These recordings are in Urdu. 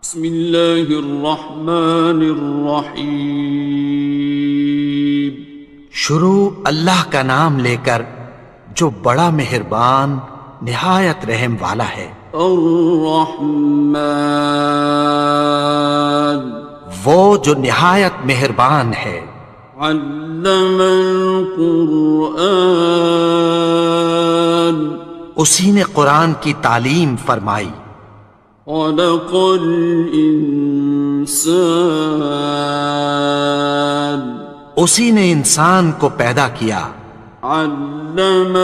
بسم اللہ الرحمن الرحیم۔ شروع اللہ کا نام لے کر جو بڑا مہربان نہایت رحم والا ہے۔ الرحمن، وہ جو نہایت مہربان ہے۔ علم القرآن، اسی نے قرآن کی تعلیم فرمائی۔ خلق الانسان، اسی نے انسان کو پیدا کیا۔ علمہ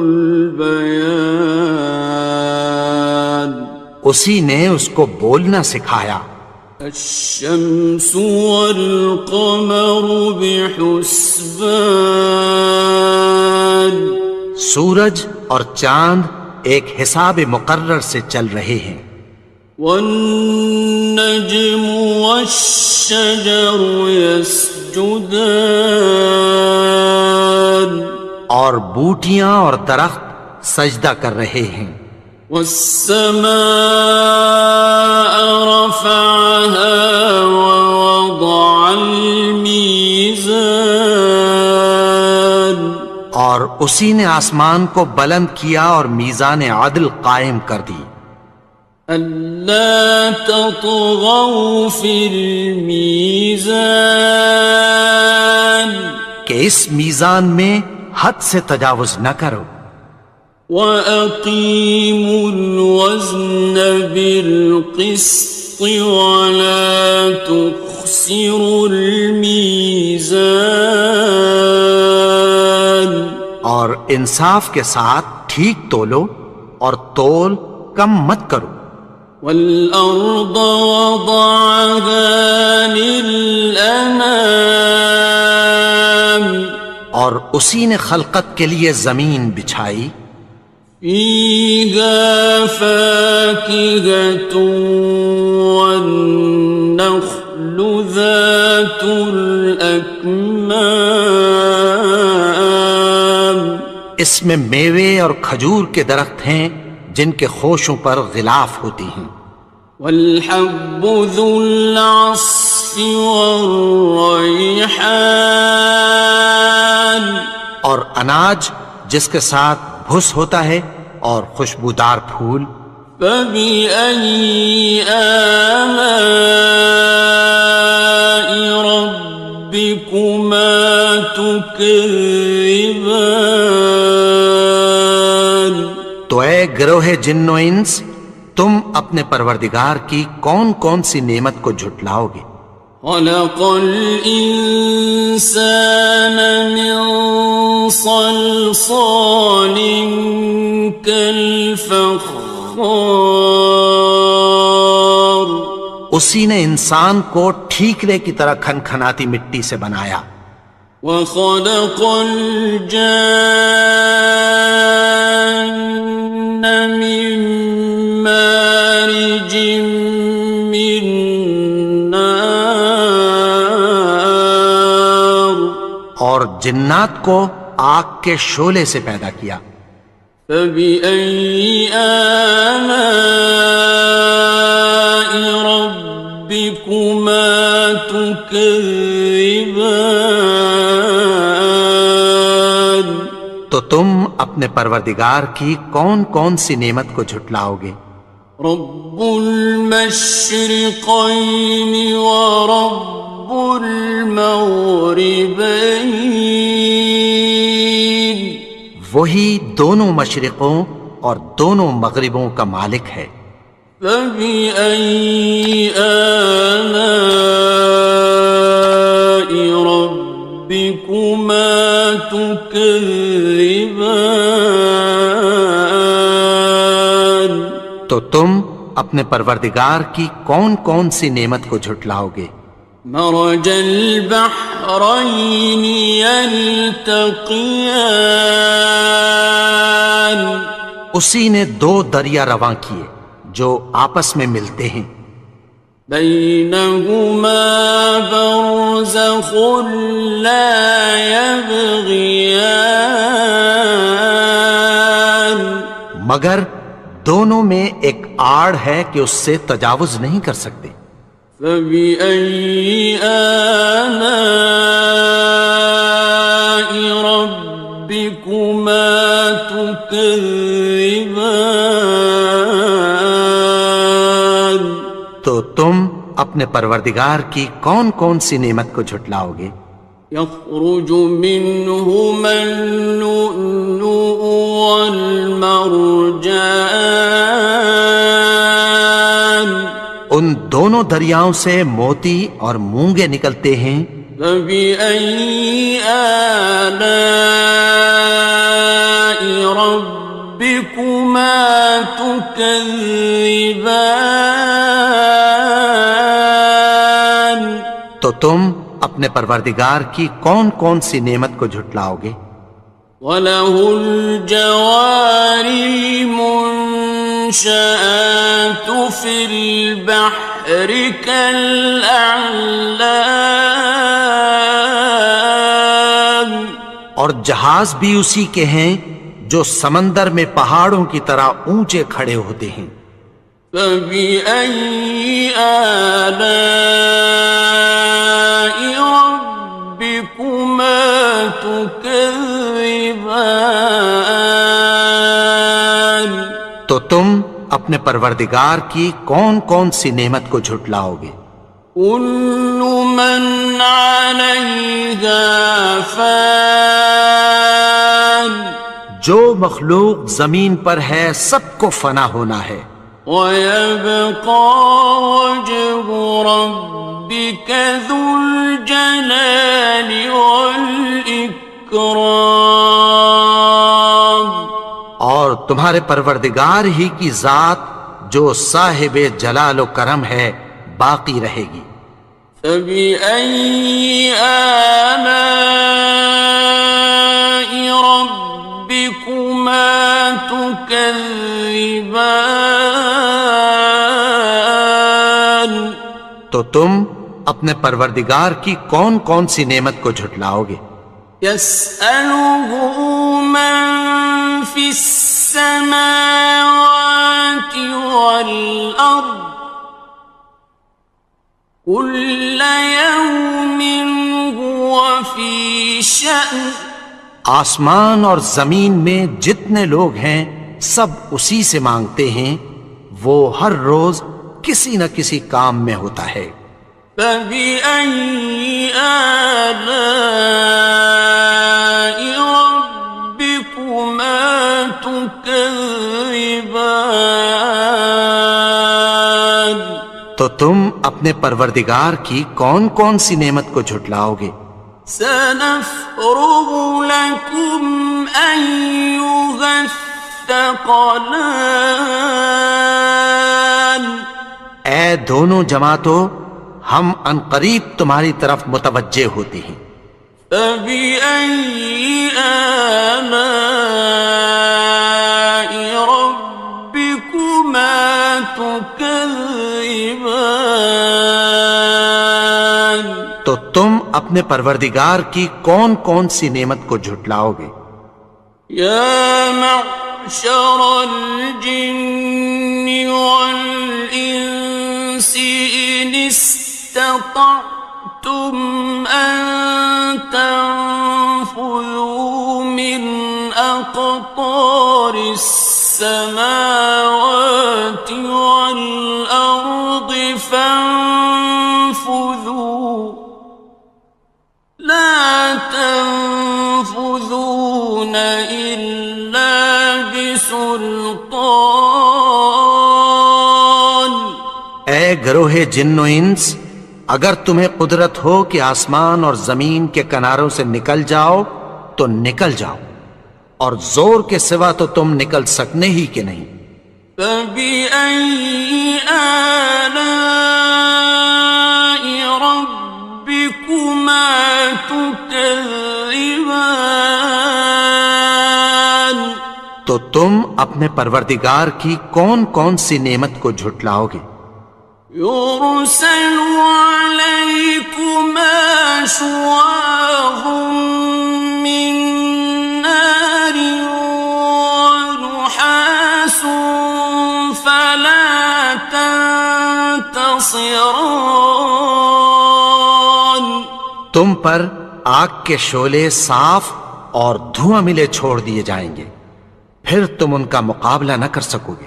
البیان، اسی نے اس کو بولنا سکھایا۔ الشمس والقمر بحسبان، سورج اور چاند ایک حساب مقرر سے چل رہے ہیں۔ والنجم والشجر يسجدان، اور بوٹیاں اور درخت سجدہ کر رہے ہیں۔ والسماء رفعها ووضع الميزان، اور اسی نے آسمان کو بلند کیا اور میزان عدل قائم کر دی۔ ألا تطغوا في الميزان، کہ اس میزان میں حد سے تجاوز نہ کرو۔ وَأَقِيمُوا الْوَزْنَ بِالْقِسْطِ وَلَا تُخْسِرُوا الْمِيزَانَ، اور انصاف کے ساتھ ٹھیک تولو اور تول کم مت کرو۔ وَالْأَرْضَ وَضَعَهَا لِلْأَنَامِ، اور اسی نے خلقت کے لیے زمین بچھائی۔ فِيهَا فَاكِهَةٌ وَالنَّخْلُ ذَاتُ الْأَكْمَامِ، اس میں میوے اور کھجور کے درخت ہیں جن کے خوشوں پر غلاف ہوتی ہیں۔ وَالْحَبُّ ذُو الْعَصْفِ وَالرَّيْحَانِ، اور اناج جس کے ساتھ بھس ہوتا ہے اور خوشبودار پھول۔ فَبِأَيِّ آلَاءِ رَبِّكُمَا تُكَذِّبَانِ، تو اے گروہ جن و انس، تم اپنے پروردگار کی کون کون سی نعمت کو جھٹلاؤ گے؟ خَلَقَ الْإِنسَانَ مِنْ صَلْصَالٍ كَالْفَخَّارِ، اسی نے انسان کو ٹھیکرے کی طرح کھنکھناتی مٹی سے بنایا۔ وَخَلَقَ الْجَانَّ مِن مَّارِجٍ مِّن نَّارٍ، اور جنات کو آگ کے شعلے سے پیدا کیا۔ فَبِأَيِّ آلَاءِ رَبِّكُمَا تُكَذِّبَانِ، تو تم اپنے پروردگار کی کون کون سی نعمت کو جھٹلاؤ گے؟ رب المشرقین ورب المغربین، وہی دونوں مشرقوں اور دونوں مغربوں کا مالک ہے۔ فَبِأَيِّ آلَاءِ رَبِّكُمَا تُكَذِّبَانِ، تو تم اپنے پروردگار کی کون کون سی نعمت کو جھٹلاؤ گے؟ مرج البحرین یلتقیان، اسی نے دو دریا رواں کیے جو آپس میں ملتے ہیں۔ بینہما برزخ لا یبغیان، مگر دونوں میں ایک آڑ ہے کہ اس سے تجاوز نہیں کر سکتے۔ فبأي آلاء ربكما تكذبان؟ تو تم اپنے پروردگار کی کون کون سی نعمت کو جھٹلاؤ گے؟ يخرج منهما اللؤلؤ والمرجان، ان دونوں دریاؤں سے موتی اور مونگے نکلتے ہیں۔ فبأي آلاء ربكما تكذبان؟ تو تم اپنے پروردگار کی کون کون سی نعمت کو جھٹلاؤ گے؟ وَلَهُ الْجَوَارِ الْمُنشَآتُ فِي الْبَحْرِ كَالْأَعْلَامِ، اور جہاز بھی اسی کے ہیں جو سمندر میں پہاڑوں کی طرح اونچے کھڑے ہوتے ہیں۔ فَبِأَيِّ آلَاءِ رَبِّكُمَا تُكَذِّبَانِ؟ تو تم اپنے پروردگار کی کون کون سی نعمت کو جھٹلاؤ گے؟ كُلُّ مَنْ عَلَيْهَا فَانٍ، جو مخلوق زمین پر ہے سب کو فنا ہونا ہے۔ وَيَبْقَى وَجْهُ رَبِّكَ ذُو الْجَلَالِ وَالْإِكْرَامِ، اور تمہارے پروردگار ہی کی ذات جو صاحب جلال و کرم ہے باقی رہے گی۔ فَبِأَيِّ آلَاءِ رَبِّكُمَا تُكَذِّبَانِ؟ تو تم اپنے پروردگار کی کون کون سی نعمت کو جھٹلاؤ گے؟ يَسْأَلُهُ مَن فِي السَّمَاوَاتِ وَالْأَرْضِ كُلَّ يَوْمٍ هُوَ فِي شَأْنٍ، آسمان اور زمین میں جتنے لوگ ہیں سب اسی سے مانگتے ہیں، وہ ہر روز کسی نہ کسی کام میں ہوتا ہے۔ فَبِأَيِّ آلَاءِ رَبِّكُمَا تُكَذِّبَانِ؟ تو تم اپنے پروردگار کی کون کون سی نعمت کو جھٹلاؤ گے؟ سَنَفْرُغُ لَكُمْ أَيُّهَ الثَّقَلَانِ، اے دونوں جماعتوں، ہم عنقریب تمہاری طرف متوجہ ہوتے ہیں۔ فَبِأَيِّ آلَاءِ رَبِّكُمَا تُكَذِّبَانِ؟ تو تم اپنے پروردگار کی کون کون سی نعمت کو جھٹلاؤ گے؟ يَا مَعْشَرَ الْجِنِّ وَالْإِنسِ إِنِ اسْتَطَعْتُمْ أَن تَنفُذُوا مِنْ أَقْطَارِ السَّمَاوَاتِ وَالْأَرْضِ فَانفُذُوا لَا تَنفُذُونَ إِلَّا بِسُلْطَانٍ۔ اے گروہ جن و انس، اگر تمہیں قدرت ہو کہ آسمان اور زمین کے کناروں سے نکل جاؤ تو نکل جاؤ، اور زور کے سوا تو تم نکل سکنے ہی کہ نہیں۔ فَبِأَيِّ آلَاءِ رَبِّكُمَا تُكَذِّبَانِ؟ تو تم اپنے پروردگار کی کون کون سی نعمت کو جھٹلاؤ گے؟ يُرْسَلُ عَلَيْكُمَا شُوَاظٌ مِّن نَّارٍ وَنُحَاسٌ فَلَا ينتصران. تم پر آگ کے شعلے صاف اور دھواں ملے چھوڑ دیے جائیں گے، پھر تم ان کا مقابلہ نہ کر سکو گے۔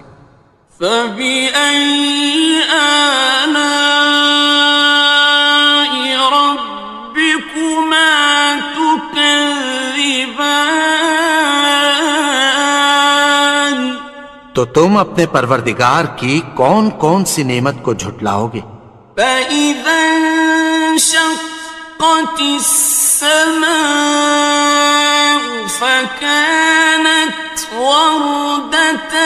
فبأي آلاء ربكما تكذبان. تو تم اپنے پروردگار کی کون کون سی نعمت کو جھٹلاؤ گے؟ فإذا انشقت السماء فكانت وردة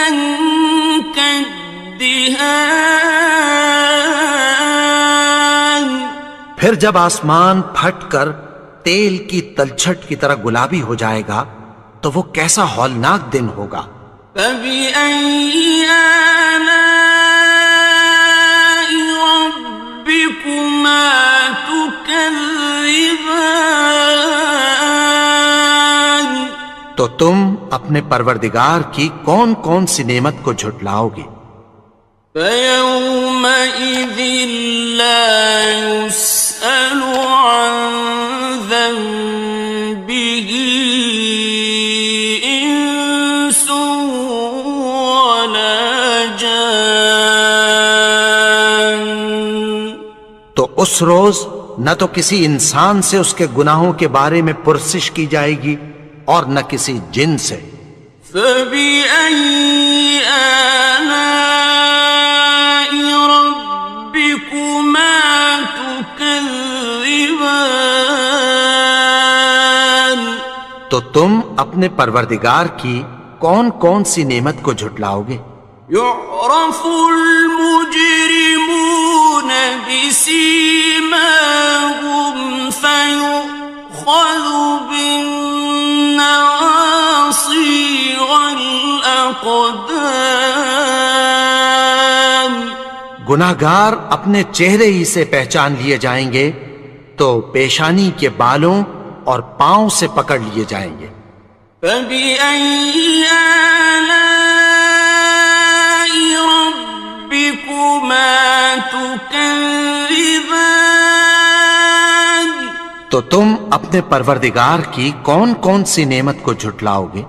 كالدهان. پھر جب آسمان پھٹ کر تیل کی تلچھٹ کی طرح گلابی ہو جائے گا تو وہ کیسا ہولناک دن ہوگا۔ فبأي آلاء ربكما تكذبان. تو تم اپنے پروردگار کی کون کون سی نعمت کو جھٹلاؤ گے؟ فيومئذ لا يسأل عن ذنبه إنس ولا جان. تو اس روز نہ تو کسی انسان سے اس کے گناہوں کے بارے میں پرسش کی جائے گی اور نہ کسی جن سے۔ فبأي آلاء ربكما تكذبان. تو تم اپنے پروردگار کی کون کون سی نعمت کو جھٹلاؤ گے؟ يعرف المجرمون بسيماهم فيؤخذ بالنواصي والأقدام. گناہگار اپنے چہرے ہی سے پہچان لیے جائیں گے تو پیشانی کے بالوں اور پاؤں سے پکڑ لیے جائیں گے۔ فبأي آلاء ربكما تكذبان. تو تم اپنے پروردگار کی کون کون سی نعمت کو جھٹلاؤ گے؟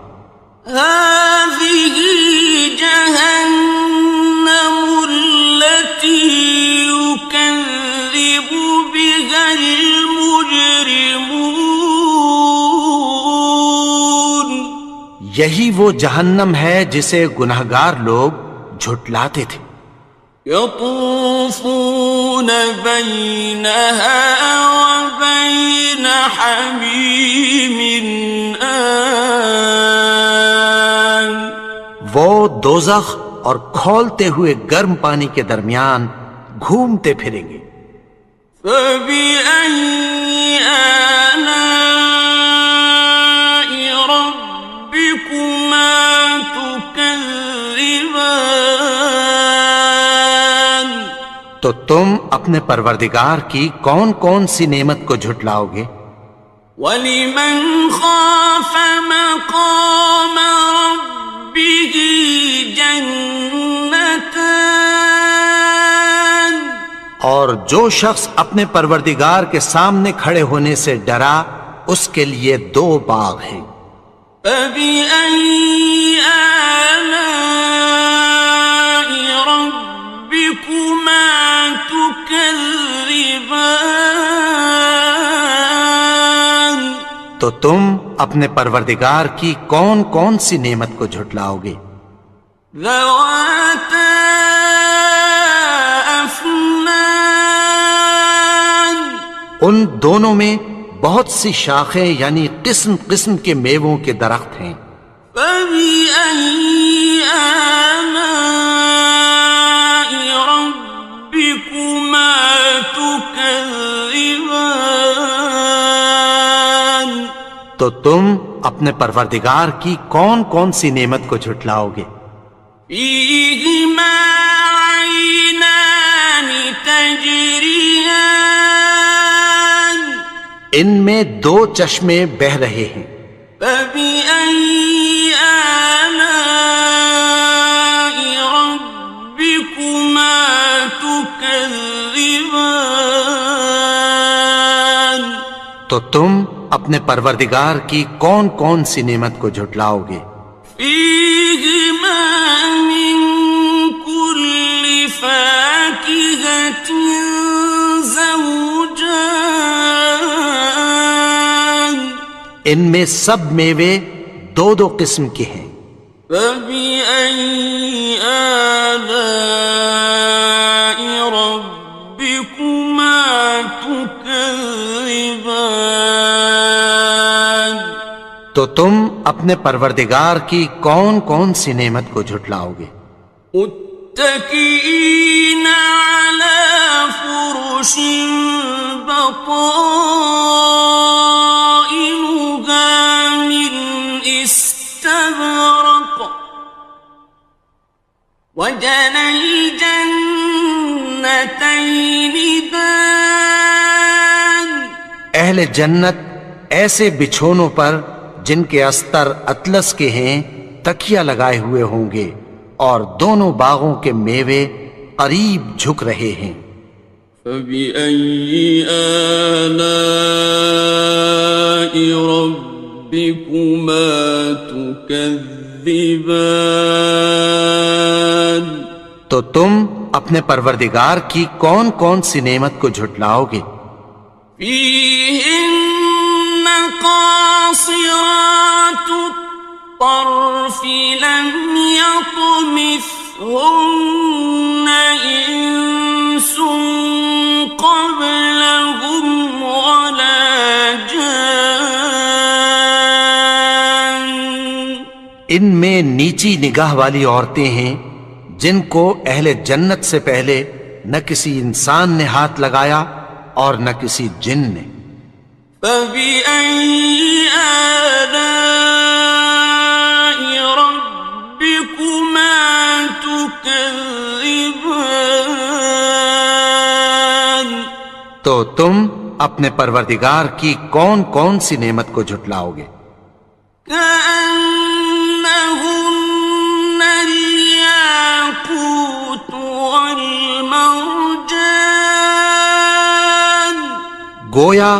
هذه جهنم التي يكذب بها المجرمون. یہی وہ جہنم ہے جسے گناہگار لوگ جھٹلاتے تھے۔ يطوفون بينها وبين حميم آن. وہ دوزخ اور کھولتے ہوئے گرم پانی کے درمیان گھومتے پھریں گے۔ فبأي آلاء ربكما تكذبان. تو تم اپنے پروردگار کی کون کون سی نعمت کو جھٹلاؤ گے؟ وَلِمَنْ خَافَ مَقَامَ رَبِّهِ جَنَّتَانِ. اور جو شخص اپنے پروردگار کے سامنے کھڑے ہونے سے ڈرا اس کے لیے دو باغ ہیں۔ فَبِأَيِّ آلَاءِ رَبِّكُمَا تُكَذِّبَانِ. تو تم اپنے پروردگار کی کون کون سی نعمت کو جھٹلاؤ گے؟ ذَوَاتَا أَفْنَانٍ. ان دونوں میں بہت سی شاخیں یعنی قسم قسم کے میووں کے درخت ہیں۔ فَبِأَيِّ آلَاءِ رَبِّكُمَا تُكَذِّبَانِ. تو تم اپنے پروردگار کی کون کون سی نعمت کو جھٹلاؤ گے؟ فِيهِمَا عَيْنَانِ تَجْرِيَانِ. ان میں دو چشمے بہہ رہے ہیں۔ فَبِأَيِّ آلَاءِ رَبِّكُمَا تُكَذِّبَانِ. تو تم اپنے پروردگار کی کون کون سی نعمت کو جھٹلاؤ گے؟ فیہما من کل فاکہۃ زوجان، ان میں سب میوے دو دو قسم کے ہیں۔ فبأي آلاء ربكما تكذبان، تو تم اپنے پروردگار کی کون کون سی نعمت کو جھٹلاؤ گے؟ متكئين على فرش بطائنها من استبرق، وجنى الجنتين دان، اہل جنت ایسے بچھونوں پر جن کے استر اطلس کے ہیں تکیہ لگائے ہوئے ہوں گے، اور دونوں باغوں کے میوے قریب جھک رہے ہیں۔ فبأي آلاء ربكما تكذبان، تو تم اپنے پروردگار کی کون کون سی نعمت کو جھٹلاؤ گے؟ فيهن قاصرات الطرف لم يطمثهن إنس قبلهم ولا جان، ان میں نیچی نگاہ والی عورتیں ہیں جن کو اہل جنت سے پہلے نہ کسی انسان نے ہاتھ لگایا اور نہ کسی جن نے۔ فبأي آلاء ربكما تكذبان، تو تم اپنے پروردگار کی کون کون سی نعمت کو جھٹلاؤ گے؟ كأنهن الياقوت والمرجان، گویا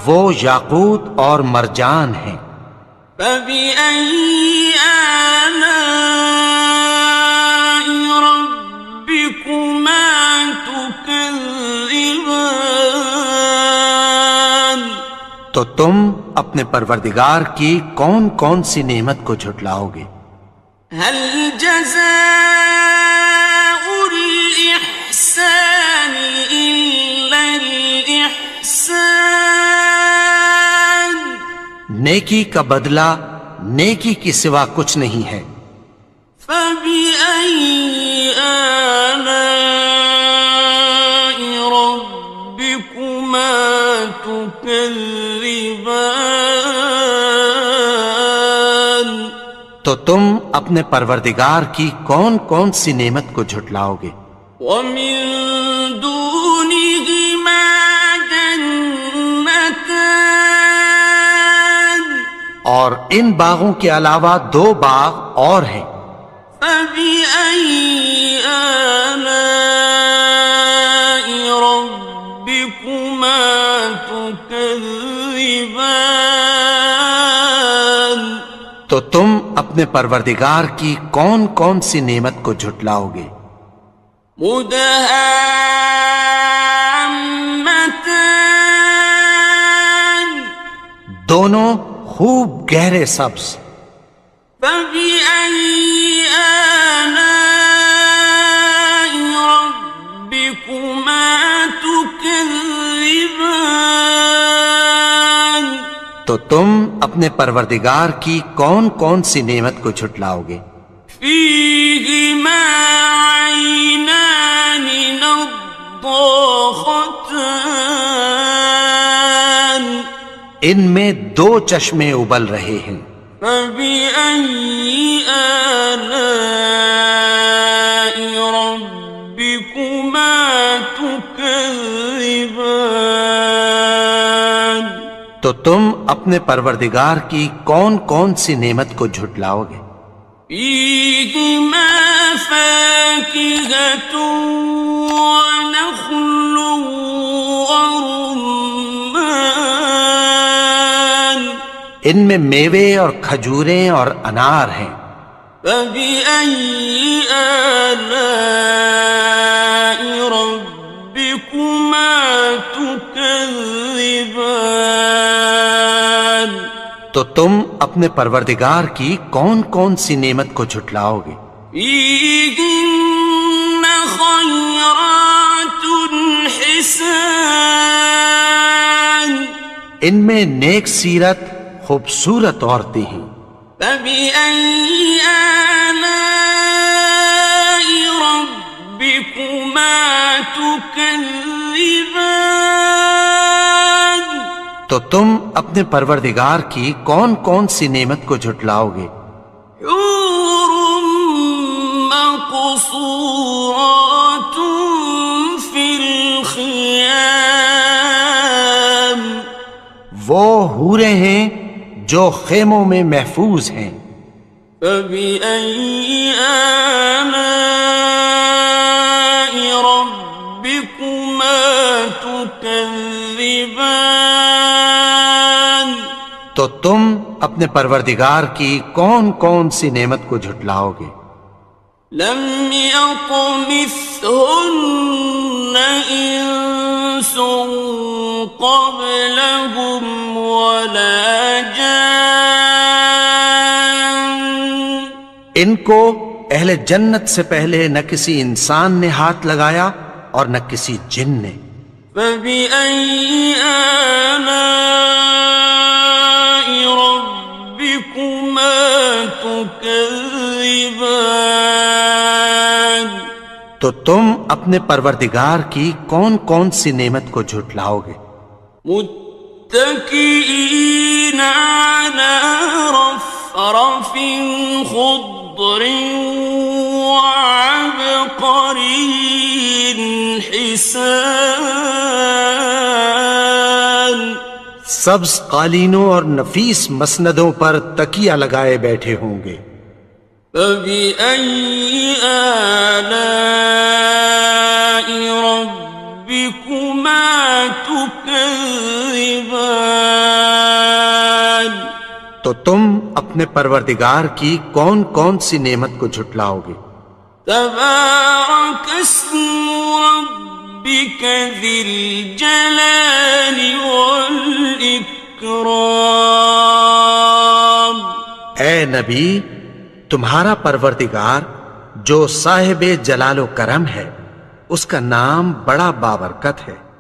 وہ یاقوت اور مرجان ہیں۔ فبأي آلاء ربكما تكذبان، تو تم اپنے پروردگار کی کون کون سی نعمت کو جھٹلاؤ گے؟ هل جزاء الإحسان إلا الإحسان، نیکی کا بدلہ نیکی کی سوا کچھ نہیں ہے۔ فبأي آلاء ربكما تكذبان، تو تم اپنے پروردگار کی کون کون سی نعمت کو جھٹلاؤ گے؟ ومن دونهما جنتان، اور ان باغوں کے علاوہ دو باغ اور ہیں۔ فبأي آلاء ربكما تكذبان، تو تم اپنے پروردگار کی کون کون سی نعمت کو جھٹلاؤ گے؟ مدهامتان، دونوں خوب گہرے سبز۔ فبأي آلاء ربكما تكذبان، تو تم اپنے پروردگار کی کون کون سی نعمت کو جھٹلاؤ گے؟ فيهما عينان نضاختان، ان میں دو چشمے ابل رہے ہیں۔ فبأي آلاء ربكما تكذبان، تو تم اپنے پروردگار کی کون کون سی نعمت کو جھٹلاؤ گے؟ فيهما فاكهة ونخل ورمان، ان میں میوے اور کھجوریں اور انار ہیں۔ فبأي آلاء ربكما تكذبان؟ تو تم اپنے پروردگار کی کون کون سی نعمت کو جھٹلاؤ گے؟ فيهن خيرات حسان، ان میں نیک سیرت خوبصورت عورتیں ہیں۔ فبأي آلاء ربكما تكذبان؟ تو تم اپنے پروردگار کی کون کون سی نعمت کو جھٹلاؤ گے؟ حور مقصورات في الخيام، وہ حوریں ہیں جو خیموں میں محفوظ ہیں۔ فبأي آلاء ربكما تكذبان؟ تو تم اپنے پروردگار کی کون کون سی نعمت کو جھٹلاؤ گے؟ لم يطمثهن إنس قبلهم ولا جان، ان کو اہل جنت سے پہلے نہ کسی انسان نے ہاتھ لگایا اور نہ کسی جن نے۔ فبأي آلاء ربكما تكذبان؟ تو تم اپنے پروردگار کی کون کون سی نعمت کو جھٹلاؤ گے؟ متكئين على رفرف خضر وعبقري حسان، سبز قالینوں اور نفیس مسندوں پر تکیہ لگائے بیٹھے ہوں گے۔ فبأي آلاء ربكما تكذبان؟ تو تم اپنے پروردگار کی کون کون سی نعمت کو جھٹلاؤ گے؟ تبارك اسم ربك ذي الجلال والإكرام۔ اے نبی، تمہارا پروردگار جو صاحب جلال و کرم ہے، اس کا نام بڑا بابرکت ہے۔